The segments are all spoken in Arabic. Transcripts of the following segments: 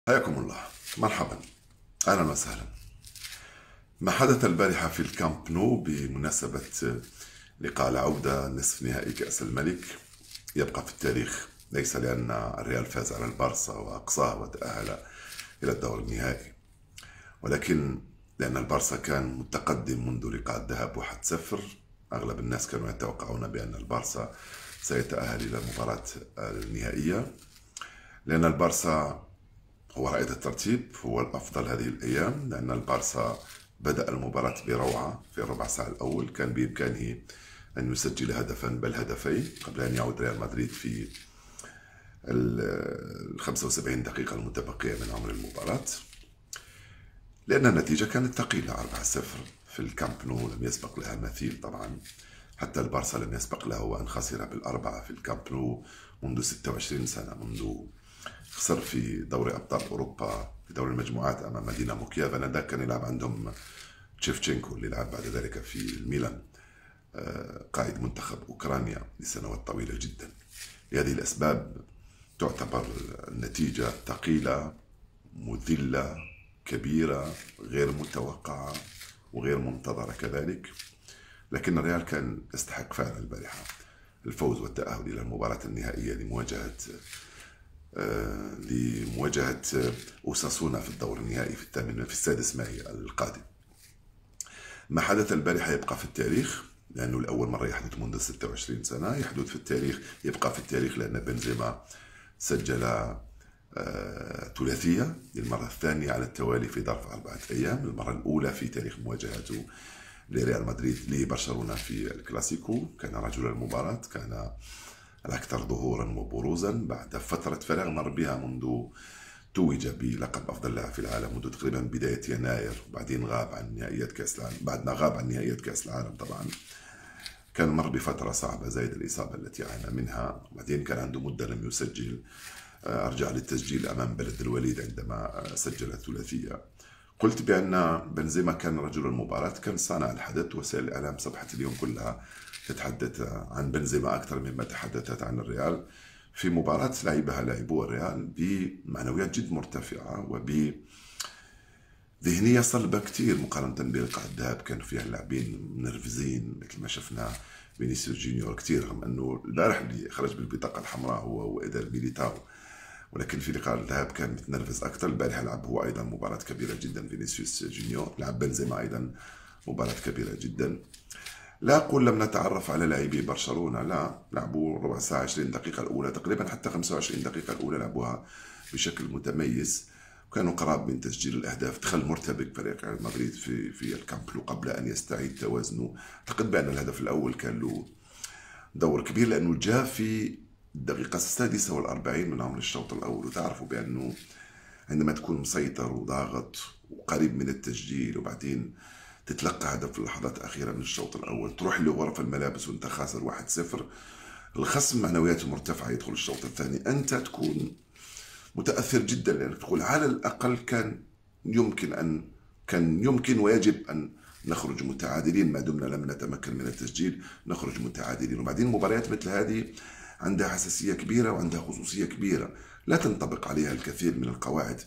حياكم الله، مرحبا، اهلا وسهلا. ما حدث البارحه في الكامب نو بمناسبه لقاء العوده نصف نهائي كاس الملك يبقى في التاريخ، ليس لان الريال فاز على البارسا واقصاه وتاهل الى الدور النهائي، ولكن لان البارسا كان متقدم منذ لقاء الذهاب 1-0. اغلب الناس كانوا يتوقعون بان البارسا سيتاهل الى المباراه النهائيه، لان البارسا هو رائد الترتيب، هو الأفضل هذه الأيام، لأن البارسا بدأ المباراة بروعة في الربع ساعة الأول. كان بإمكانه أن يسجل هدفا بل هدفين قبل أن يعود ريال مدريد في ال 75 دقيقة المتبقية من عمر المباراة، لأن النتيجة كانت ثقيلة. 4-0 في الكامب نو لم يسبق لها مثيل طبعا، حتى البارسا لم يسبق له أن خسر بالأربعة في الكامب نو منذ 26 سنة، منذ خسر في دوري أبطال أوروبا في دوري المجموعات أمام دينامو كييف. أنا ذاك كان يلعب عندهم تشيفتشينكو اللي لعب بعد ذلك في الميلان، قائد منتخب أوكرانيا لسنوات طويلة جدا. لهذه الأسباب تعتبر النتيجة ثقيلة، مذلة، كبيرة، غير متوقعة وغير منتظرة كذلك، لكن الريال كان يستحق فعلا البارحة الفوز والتأهل إلى المباراة النهائية لمواجهة أوساسونا في الدور النهائي في السادس ماي القادم. ما حدث البارحة يبقى في التاريخ، لأنه لأول مرة يحدث منذ 26 سنة. يحدث في التاريخ، يبقى في التاريخ لأن بنزيما سجل ثلاثية للمرة الثانية على التوالي في ظرف 4 أيام، المرة الأولى في تاريخ مواجهته لريال مدريد لبرشلونة في الكلاسيكو. كان رجل المباراة، كان الأكثر ظهورا وبروزا بعد فترة فراغ مر بها منذ توج بلقب أفضل لاعب في العالم منذ تقريبا بداية يناير، وبعدين غاب عن نهائيات كأس العالم. بعد ما غاب عن نهائيات كأس العالم طبعا كان مر بفترة صعبة زائد الإصابة التي عانى منها، وبعدين كان عنده مدة لم يسجل. أرجع للتسجيل أمام بلد الوليد عندما سجل الثلاثية. قلت بأن بنزيما كان رجل المباراة، كان صانع الحدث. وسائل الإعلام صفحة اليوم كلها تتحدث عن بنزيما أكثر مما تحدثت عن الريال في مباراة لعبها لاعبو الريال بمعنويات جد مرتفعة وبذهنية صلبة كثير مقارنة بلقاء الذهاب. كانوا فيها اللاعبين منرفزين مثل ما شفنا فينيسيوس جونيور كثير، رغم أنه البارح اللي خرج بالبطاقة الحمراء هو وإيدر ميليتاو، ولكن في لقاء الذهاب كان متنرفز أكثر. البارح لعب هو أيضا مباراة كبيرة جدا فينيسيوس جونيور، لعب بنزيما أيضا مباراة كبيرة جدا. لا أقول لم نتعرف على لاعبي برشلونة، لا، لعبوا ربع ساعة 20 دقيقة الأولى تقريبا، حتى 25 دقيقة الأولى لعبوها بشكل متميز، وكانوا قراب من تسجيل الأهداف. دخل مرتبك فريق ريال مدريد في الكامب نو قبل أن يستعيد توازنه. أعتقد بأن الهدف الأول كان له دور كبير، لأنه جاء في الدقيقة 46 من عمر الشوط الأول، وتعرفوا بأنه عندما تكون مسيطر وضاغط وقريب من التسجيل وبعدين تتلقى هدف في اللحظات الأخيرة من الشوط الأول، تروح لغرف الملابس وأنت خاسر 1-0، الخصم معنوياته مرتفعة، يدخل الشوط الثاني أنت تكون متأثر جدا، لأنك تقول على الأقل كان يمكن ويجب أن نخرج متعادلين ما دمنا لم نتمكن من التسجيل، نخرج متعادلين. وبعدين مباريات مثل هذه عندها حساسية كبيرة وعندها خصوصية كبيرة، لا تنطبق عليها الكثير من القواعد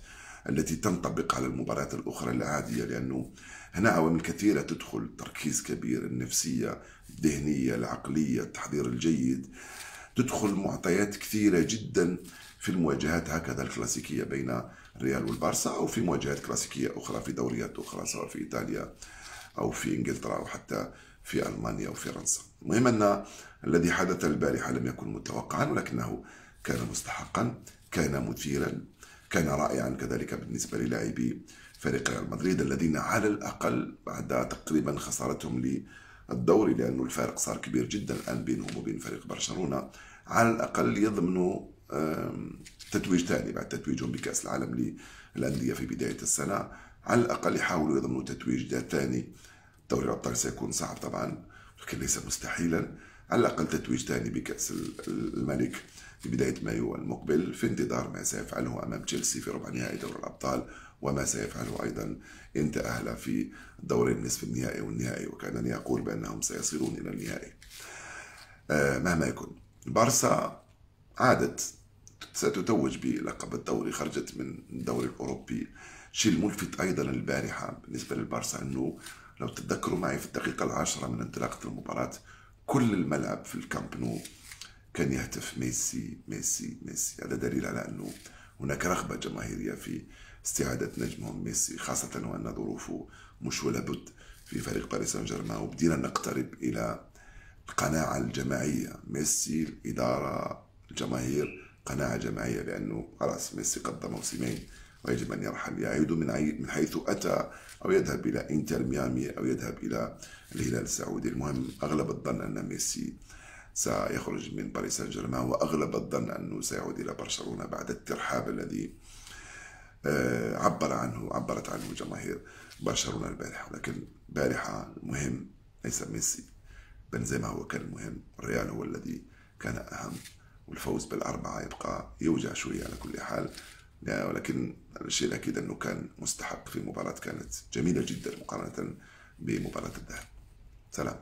التي تنطبق على المباريات الأخرى العادية، لأنه هنا عوامل كثيرة تدخل: تركيز كبير، النفسية، الذهنية، العقلية، التحضير الجيد، تدخل معطيات كثيرة جدا في المواجهات هكذا الكلاسيكية بين الريال والبارسا، أو في مواجهات كلاسيكية أخرى في دوريات أخرى سواء في إيطاليا أو في إنجلترا أو حتى في ألمانيا أو فرنسا. المهم أن الذي حدث البارحة لم يكن متوقعا، ولكنه كان مستحقا، كان مثيرا، كان رائعا كذلك بالنسبة للاعبي فريق ريال مدريد الذين على الأقل بعد تقريبا خسارتهم للدوري، لأنه الفارق صار كبير جدا الآن بينهم وبين فريق برشلونة، على الأقل يضمنوا تتويج ثاني بعد تتويجهم بكأس العالم للأندية في بداية السنة. على الأقل يحاولوا يضمنوا تتويج ثاني. دوري الأبطال سيكون صعب طبعا، لكن ليس مستحيلا. على الأقل تتويج ثاني بكأس الملك في بداية مايو المقبل، في انتظار ما سيفعله أمام تشيلسي في ربع نهائي دوري الأبطال، وما سيفعله أيضا إن تأهل في دوري النصف النهائي والنهائي، وكانني أقول بأنهم سيصلون إلى النهائي. مهما يكن، البارسا عادت ستتوج بلقب الدوري، خرجت من الدوري الأوروبي. الشيء الملفت أيضا البارحة بالنسبة للبارسا أنه لو تتذكروا معي في الدقيقة 10 من انطلاقة المباراة كل الملعب في الكامب نو كان يهتف ميسي ميسي ميسي. هذا دليل على أنه هناك رغبة جماهيرية في استعادة نجمهم ميسي، خاصة وأن ظروفه مش ولا بد في فريق باريس سان جيرمان. وبدينا نقترب إلى القناعة الجماعية، ميسي، الإدارة، الجماهير، قناعة جماعية بأنه خلاص ميسي قضى موسمين ويجب أن يرحل، يعود من حيث أتى، أو يذهب إلى إنتر ميامي أو يذهب إلى الهلال السعودي. المهم أغلب الظن أن ميسي سيخرج من باريس سان جيرمان، وأغلب الظن أنه سيعود إلى برشلونة بعد الترحاب الذي عبرت عنه جماهير برشلونة البارحة. ولكن البارحة المهم ليس ميسي، بنزيما هو كان المهم، الريال هو الذي كان أهم، والفوز بالأربعة يبقى يوجع شوية على كل حال. ولكن الشيء الأكيد أنه كان مستحق في مباراة كانت جميلة جدا مقارنة بمباراة الذهاب. سلام.